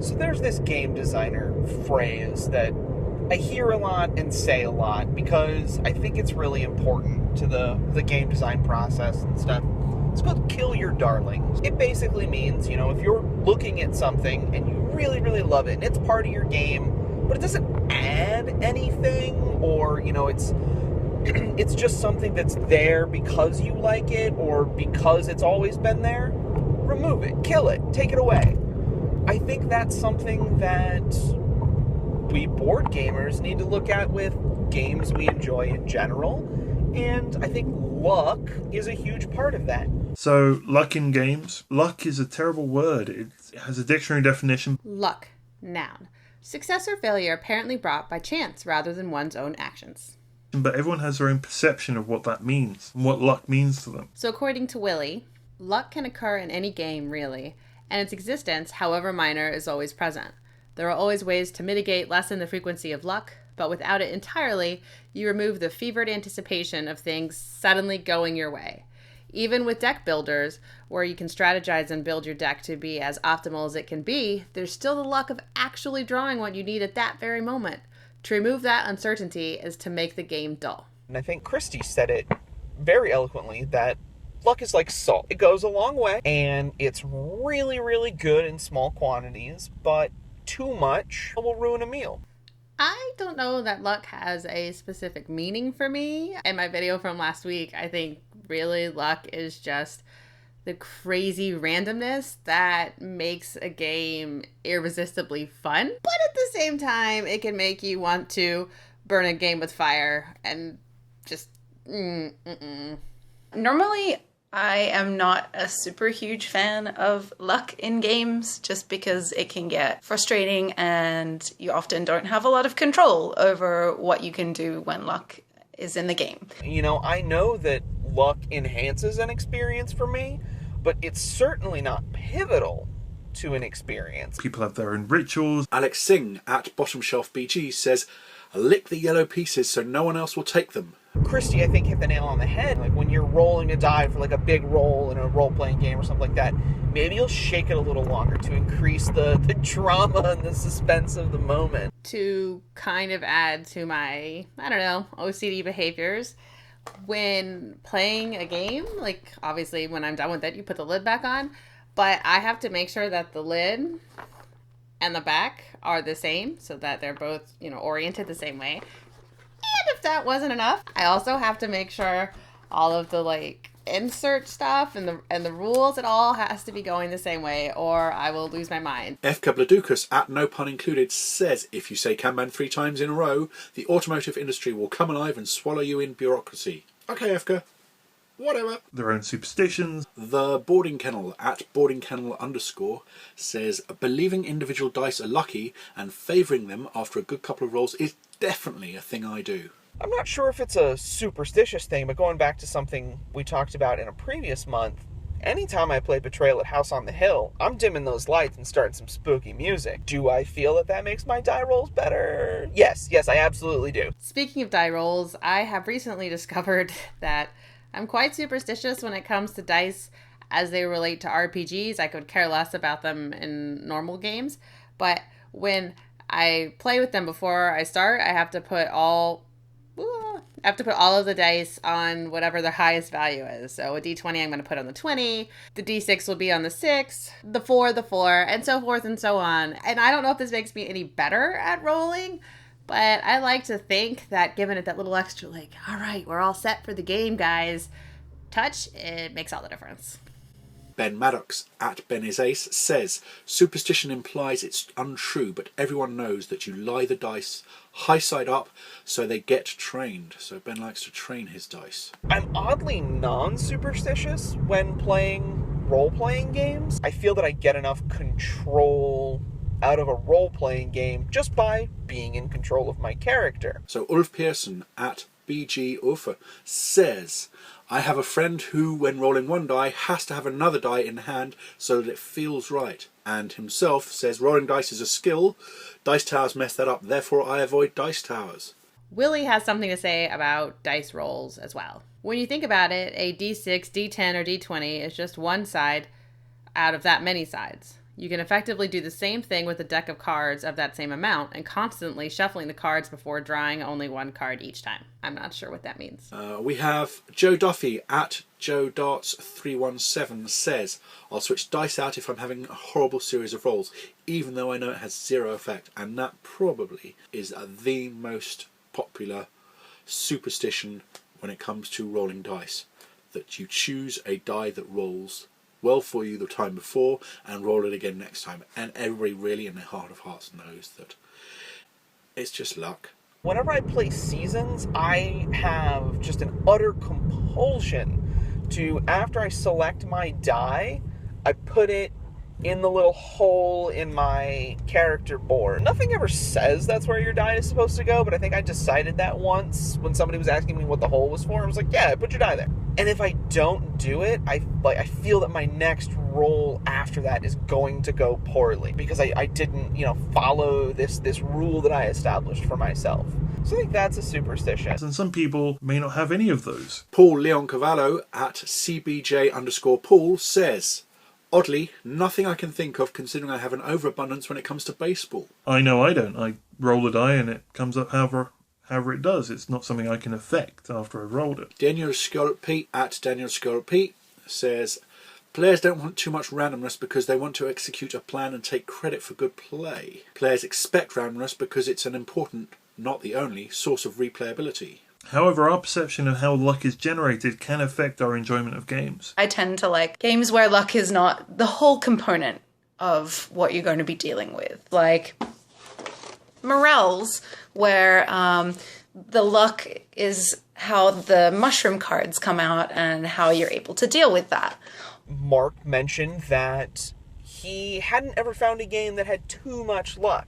So there's this game designer phrase that I hear a lot and say a lot because I think it's really important to the game design process and stuff. It's called kill your darlings. It basically means, if you're looking at something and you really, really love it and it's part of your game, but it doesn't add anything, or, it's just something that's there because you like it or because it's always been there, remove it, kill it, take it away. I think that's something that we board gamers need to look at with games we enjoy in general, and I think luck is a huge part of that. So, luck in games. Luck is a terrible word. It has a dictionary definition. Luck, noun. Success or failure apparently brought by chance rather than one's own actions. But everyone has their own perception of what that means and what luck means to them. So according to Willie, luck can occur in any game, really, and its existence, however minor, is always present. There are always ways to mitigate, lessen the frequency of luck, but without it entirely, you remove the fevered anticipation of things suddenly going your way. Even with deck builders, where you can strategize and build your deck to be as optimal as it can be, there's still the luck of actually drawing what you need at that very moment. To remove that uncertainty is to make the game dull. And I think Christy said it very eloquently that luck is like salt. It goes a long way, and it's really, really good in small quantities, but too much will ruin a meal. I don't know that luck has a specific meaning for me. In my video from last week, I think really luck is just the crazy randomness that makes a game irresistibly fun. But at the same time, it can make you want to burn a game with fire and just Normally, I am not a super huge fan of luck in games just because it can get frustrating and you often don't have a lot of control over what you can do when luck is in the game. I know that luck enhances an experience for me, but it's certainly not pivotal to an experience. People have their own rituals. Alex Singh at Bottom Shelf BG says, lick the yellow pieces so no one else will take them. Christy, I think, hit the nail on the head. Like when you're rolling a die for like a big roll in a role-playing game or something like that, maybe you'll shake it a little longer to increase the drama and the suspense of the moment. To kind of add to my, OCD behaviors, when playing a game, like obviously when I'm done with it, you put the lid back on, but I have to make sure that the lid and the back are the same so that they're both, oriented the same way. And if that wasn't enough, I also have to make sure all of the insert stuff and the rules, it all has to be going the same way or I will lose my mind. F. Kabladukas at No Pun Included says, if you say Kanban 3 times in a row, the automotive industry will come alive and swallow you in bureaucracy. Okay, Efka. Whatever. Their own superstitions. The Boarding Kennel at Boarding Kennel _ says, believing individual dice are lucky and favouring them after a good couple of rolls is definitely a thing I do. I'm not sure if it's a superstitious thing, but going back to something we talked about in a previous month, anytime I play Betrayal at House on the Hill, I'm dimming those lights and starting some spooky music. Do I feel that makes my die rolls better? Yes, I absolutely do. Speaking of die rolls, I have recently discovered that I'm quite superstitious when it comes to dice as they relate to RPGs. I could care less about them in normal games, but when I play with them before I start, I have to put all of the dice on whatever the highest value is. So a D20 I'm going to put on the 20, the D6 will be on the 6, the 4, and so forth and so on. And I don't know if this makes me any better at rolling, but I like to think that giving it that little extra, all right, we're all set for the game, guys, touch, it makes all the difference. Ben Maddox at Ben is Ace says, superstition implies it's untrue, but everyone knows that you lie the dice high side up so they get trained. So Ben likes to train his dice. I'm oddly non-superstitious when playing role-playing games. I feel that I get enough control out of a role-playing game just by being in control of my character. So Ulf Pearson at BG Ulfa says, I have a friend who, when rolling one die, has to have another die in hand so that it feels right. And himself says rolling dice is a skill. Dice towers mess that up, therefore I avoid dice towers. Willie has something to say about dice rolls as well. When you think about it, a D6, D10, or D20 is just one side out of that many sides. You can effectively do the same thing with a deck of cards of that same amount and constantly shuffling the cards before drawing only one card each time. I'm not sure what that means. We have Joe Duffy at Joe Darts 317 says, I'll switch dice out if I'm having a horrible series of rolls, even though I know it has zero effect. And that probably is the most popular superstition when it comes to rolling dice. That you choose a die that rolls well for you the time before and roll it again next time. And everybody really in their heart of hearts knows that it's just luck. Whenever I play Seasons, I have just an utter compulsion to, after I select my die, I put it in the little hole in my character board. Nothing ever says that's where your die is supposed to go, but I think I decided that once when somebody was asking me what the hole was for. I was like, yeah, put your die there. And if I don't do it, I feel that my next roll after that is going to go poorly because I didn't, follow this rule that I established for myself. So I think that's a superstition. And some people may not have any of those. Paul Leon Cavallo at CBJ_Paul says, oddly, nothing I can think of considering I have an overabundance when it comes to baseball. I know I don't. I roll a die and it comes up however it does. It's not something I can affect after I've rolled it. Daniel Scarlet Pete at Daniel Scarlet Pete says, players don't want too much randomness because they want to execute a plan and take credit for good play. Players expect randomness because it's an important, not the only, source of replayability. However, our perception of how luck is generated can affect our enjoyment of games. I tend to like games where luck is not the whole component of what you're going to be dealing with. Like Morels, where the luck is how the mushroom cards come out and how you're able to deal with that. Mark mentioned that he hadn't ever found a game that had too much luck.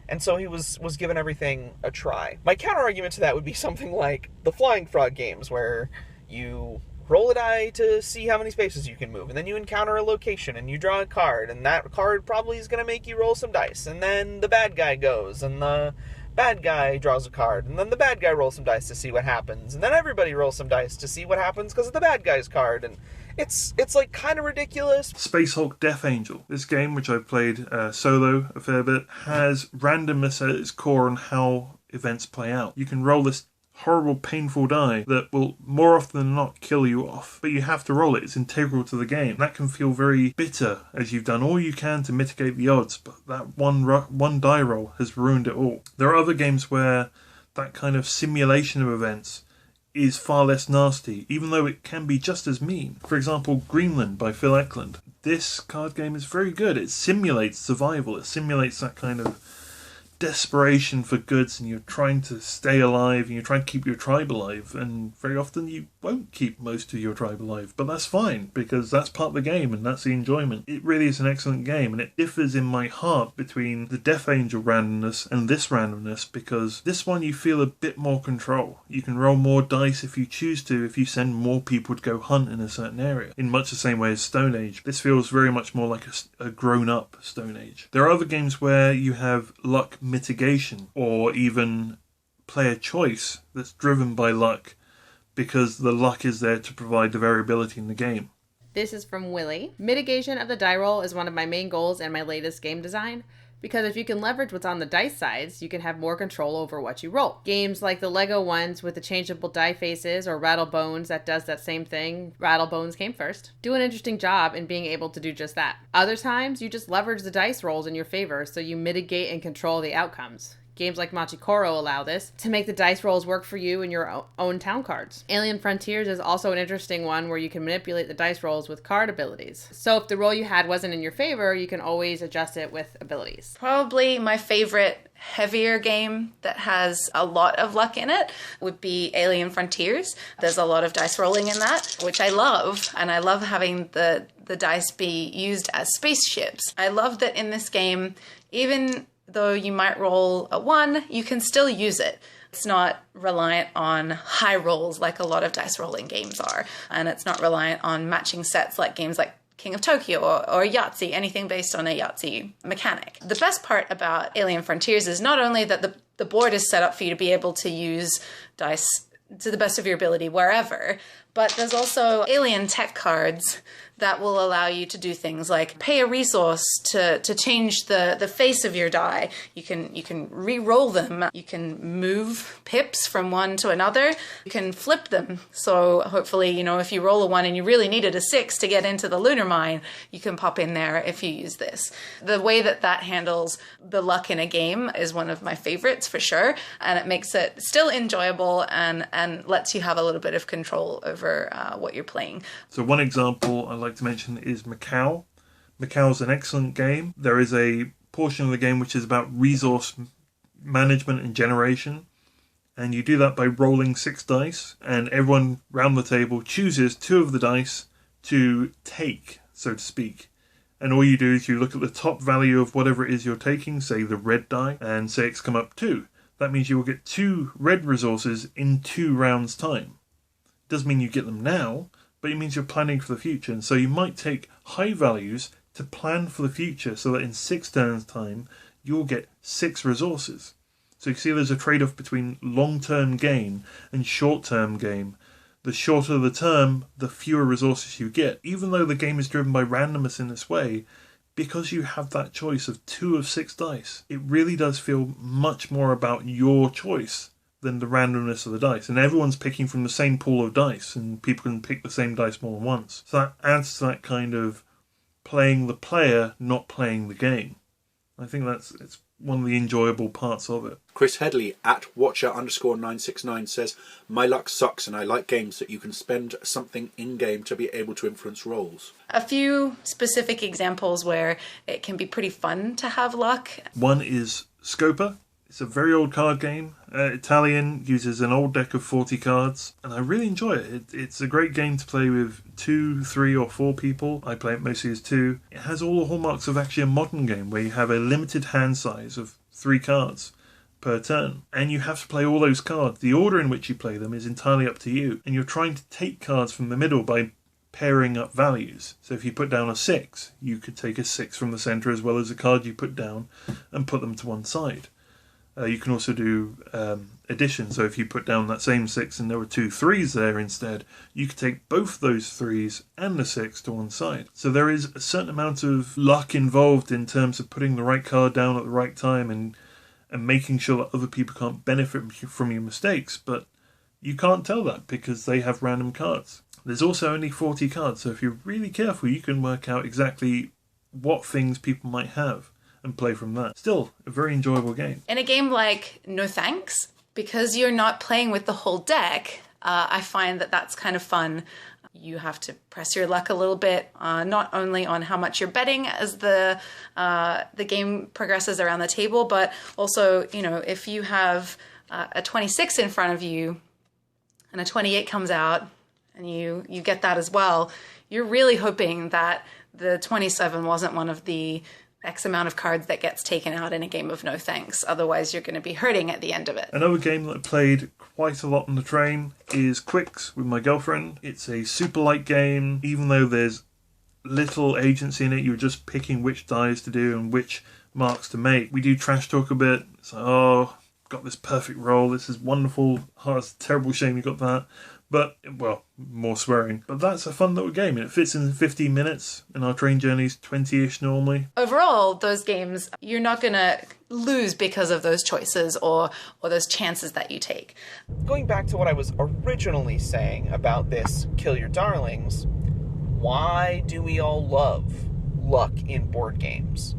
And so he was given everything a try. My counter-argument to that would be something like the Flying Frog games, where you roll a die to see how many spaces you can move, and then you encounter a location, and you draw a card, and that card probably is going to make you roll some dice. And then the bad guy goes, and the bad guy draws a card, and then the bad guy rolls some dice to see what happens, and then everybody rolls some dice to see what happens because of the bad guy's card, and it's like kind of ridiculous. Space Hulk Death Angel. This game, which I've played solo a fair bit, has randomness at its core on how events play out. You can roll this horrible, painful die that will more often than not kill you off, but you have to roll it. It's integral to the game. That can feel very bitter as you've done all you can to mitigate the odds, but that one die roll has ruined it all. There are other games where that kind of simulation of events is far less nasty, even though it can be just as mean. For example, Greenland by Phil Eklund. This card game is very good. It simulates survival. It simulates that kind of desperation for goods, and you're trying to stay alive and you're trying to keep your tribe alive, and very often you won't keep most of your tribe alive, but that's fine because that's part of the game and that's the enjoyment. It really is an excellent game, and it differs in my heart between the Death Angel randomness and this randomness, because this one you feel a bit more control. You can roll more dice if you choose to, if you send more people to go hunt in a certain area, in much the same way as Stone Age. This feels very much more like a grown-up Stone Age. There are other games where you have luck mitigation or even player choice that's driven by luck because the luck is there to provide the variability in the game. This is from Willie. Mitigation of the die roll is one of my main goals in my latest game design, because if you can leverage what's on the dice sides, you can have more control over what you roll. Games like the Lego ones with the changeable die faces, or Rattle Bones that does that same thing, Rattle Bones came first, do an interesting job in being able to do just that. Other times, you just leverage the dice rolls in your favor so you mitigate and control the outcomes. Games like Machikoro allow this to make the dice rolls work for you and your own town cards. Alien Frontiers is also an interesting one where you can manipulate the dice rolls with card abilities. So if the roll you had wasn't in your favor, you can always adjust it with abilities. Probably my favorite heavier game that has a lot of luck in it would be Alien Frontiers. There's a lot of dice rolling in that, which I love, and I love having the dice be used as spaceships. I love that in this game, even though you might roll a 1, you can still use it. It's not reliant on high rolls like a lot of dice rolling games are, and it's not reliant on matching sets like games like King of Tokyo or Yahtzee, anything based on a Yahtzee mechanic. The best part about Alien Frontiers is not only that the board is set up for you to be able to use dice to the best of your ability wherever, but there's also alien tech cards that will allow you to do things like pay a resource to change the face of your die. You can re-roll them. You can move pips from one to another. You can flip them. So hopefully, you know, if you roll a 1 and you really needed a 6 to get into the lunar mine, you can pop in there if you use this. The way that handles the luck in a game is one of my favorites for sure, and it makes it still enjoyable and lets you have a little bit of control over what you're playing. So one example I'd like to mention is Macau. Macau is an excellent game. There is a portion of the game which is about resource management and generation, and you do that by rolling 6 dice, and everyone round the table chooses 2 of the dice to take, so to speak. And all you do is you look at the top value of whatever it is you're taking, say the red die, and say it's come up 2. That means you will get 2 red resources in 2 rounds' time. Doesn't mean you get them now, but it means you're planning for the future. And so you might take high values to plan for the future so that in 6 turns' time, you'll get 6 resources. So you see there's a trade-off between long-term gain and short-term gain. The shorter the term, the fewer resources you get. Even though the game is driven by randomness in this way, because you have that choice of 2 of 6 dice, it really does feel much more about your choice than the randomness of the dice. And everyone's picking from the same pool of dice, and people can pick the same dice more than once. So that adds to that kind of playing the player, not playing the game. I think it's one of the enjoyable parts of it. Chris Headley at Watcher_969 says, my luck sucks and I like games that you can spend something in-game to be able to influence rolls. A few specific examples where it can be pretty fun to have luck. One is Scopa. It's a very old card game. Italian, uses an old deck of 40 cards, and I really enjoy it. It's a great game to play with 2, 3 or 4 people. I play it mostly as 2. It has all the hallmarks of actually a modern game where you have a limited hand size of 3 cards per turn, and you have to play all those cards. The order in which you play them is entirely up to you, and you're trying to take cards from the middle by pairing up values. So if you put down a 6, you could take a 6 from the centre as well as a card you put down and put them to one side. You can also do addition, so if you put down that same 6 and there were 2 3s there instead, you could take both those 3s and the 6 to one side. So there is a certain amount of luck involved in terms of putting the right card down at the right time and making sure that other people can't benefit from your mistakes, but you can't tell that because they have random cards. There's also only 40 cards, so if you're really careful you can work out exactly what things people might have and play from that. Still, a very enjoyable game. In a game like No Thanks, because you're not playing with the whole deck, I find that that's kind of fun. You have to press your luck a little bit, not only on how much you're betting as the game progresses around the table, but also, you know, if you have a 26 in front of you and a 28 comes out and you get that as well, you're really hoping that the 27 wasn't one of the X amount of cards that gets taken out in a game of No Thanks. Otherwise, you're going to be hurting at the end of it. Another game that I played quite a lot on the train is Quicks with my girlfriend. It's a super light game. Even though there's little agency in it, you're just picking which dies to do and which marks to make. We do trash talk a bit. It's like, oh, got this perfect roll. This is wonderful. Oh, it's a terrible shame you got that. But, well, more swearing. But that's a fun little game, and it fits in 15 minutes, and our train journey's 20-ish normally. Overall, those games, you're not going to lose because of those choices or those chances that you take. Going back to what I was originally saying about this Kill Your Darlings, why do we all love luck in board games?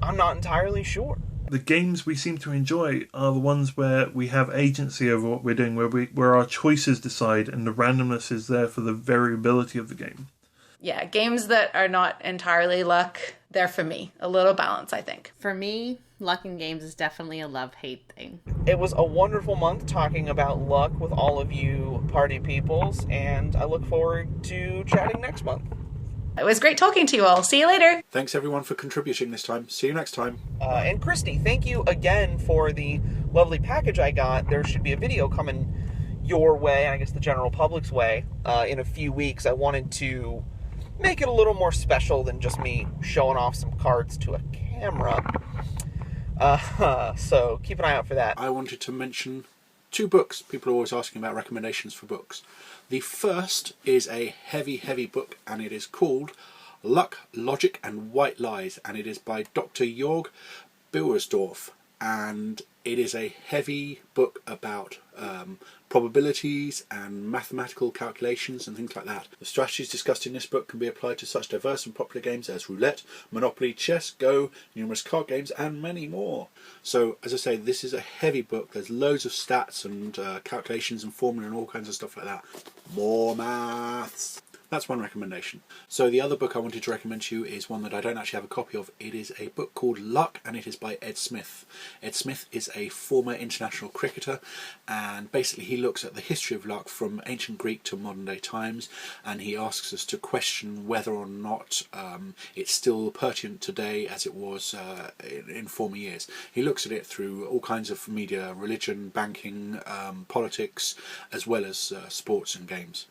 I'm not entirely sure. The games we seem to enjoy are the ones where we have agency over what we're doing, where our choices decide and the randomness is there for the variability of the game. Yeah, games that are not entirely luck, they're for me. A little balance, I think. For me, luck in games is definitely a love-hate thing. It was a wonderful month talking about luck with all of you party peoples, and I look forward to chatting next month. It was great talking to you all. See you later. Thanks everyone for contributing this time. See you next time. And Christy, thank you again for the lovely package I got. There should be a video coming your way, and I guess the general public's way, in a few weeks. I wanted to make it a little more special than just me showing off some cards to a camera. So keep an eye out for that. I wanted to mention 2 books. People are always asking about recommendations for books. The first is a heavy, heavy book, and it is called Luck, Logic and White Lies, and it is by Dr. Jörg Billersdorf, and it is a heavy book about probabilities and mathematical calculations and things like that. The strategies discussed in this book can be applied to such diverse and popular games as roulette, Monopoly, chess, Go, numerous card games and many more. So as I say, this is a heavy book. There's loads of stats and calculations and formula and all kinds of stuff like that. More maths. That's one recommendation. So the other book I wanted to recommend to you is one that I don't actually have a copy of. It is a book called Luck, and it is by Ed Smith. Ed Smith is a former international cricketer, and basically he looks at the history of luck from ancient Greek to modern day times, and he asks us to question whether or not it's still pertinent today as it was in former years. He looks at it through all kinds of media, religion, banking, politics, as well as sports and games.